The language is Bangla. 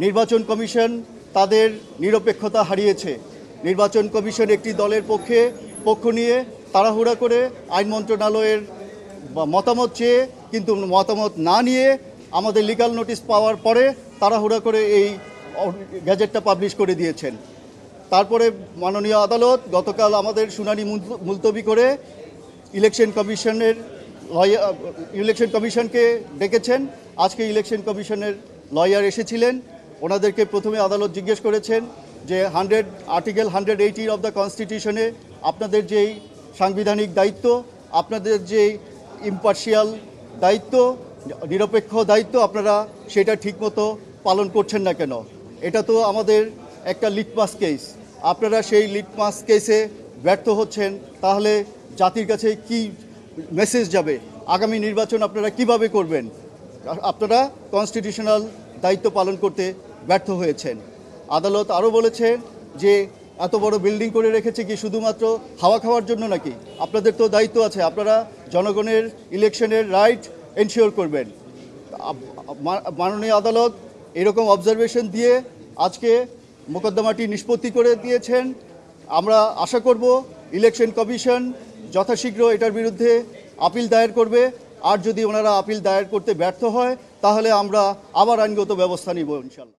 নির্বাচন কমিশন তাদের নিরপেক্ষতা হারিয়েছে। নির্বাচন কমিশন একটি দলের পক্ষ নিয়ে তাড়াহুড়া করে আইন মন্ত্রণালয়ের মতামত চেয়ে, কিন্তু মতামত না নিয়ে আমাদের লিগ্যাল নোটিশ পাওয়ার পরে তাড়াহুড়া করে এই গ্যাজেটটা পাবলিশ করে দিয়েছেন। তারপরে মাননীয় আদালত গতকাল আমাদের শুনানি মুলতবি করে ইলেকশন কমিশনকে ডেকেছেন। আজকে ইলেকশন কমিশনের লয়ার এসেছিলেন। ওনাদেরকে প্রথমে আদালত জিজ্ঞেস করেছেন যে আর্টিকেল 180 অফ দ্য কনস্টিটিউশনে আপনাদের যেই সাংবিধানিক দায়িত্ব, আপনাদের যেই ইম্পার্শিয়াল দায়িত্ব, নিরপেক্ষ দায়িত্ব, আপনারা সেটা ঠিকমতো পালন করছেন না কেন? এটা তো আমাদের একটা লিটমাস কেস। আপনারা সেই লিটমাস কেসে ব্যর্থ হচ্ছেন, তাহলে জাতির কাছে কি মেসেজ যাবে? আগামী নির্বাচন আপনারা কিভাবে করবেন? আপনারা কনস্টিটিউশনাল দায়িত্ব পালন করতে ব্যর্থ হয়েছেন। আদালত আরও বলেছে যে এত বড় বিল্ডিং করে রেখেছে কি শুধুমাত্র হাওয়া খাওয়ার জন্য নাকি? আপনাদের তো দায়িত্ব আছে, আপনারা জনগণের ইলেকশনের রাইট এনশিওর করবেন। মাননীয় আদালত এরকম অবজারভেশন দিয়ে আজকে মোকদ্দমাটি নিষ্পত্তি করে দিয়েছেন। আমরা আশা করব ইলেকশন কমিশন যথাশীঘ্র এটার বিরুদ্ধে আপিল দায়ের করবে। আর যদি ওনারা আপিল দায়ের করতে ব্যর্থ হয়, তাহলে আমরা আবার আইনগত ব্যবস্থা নিব ইনশাল্লাহ।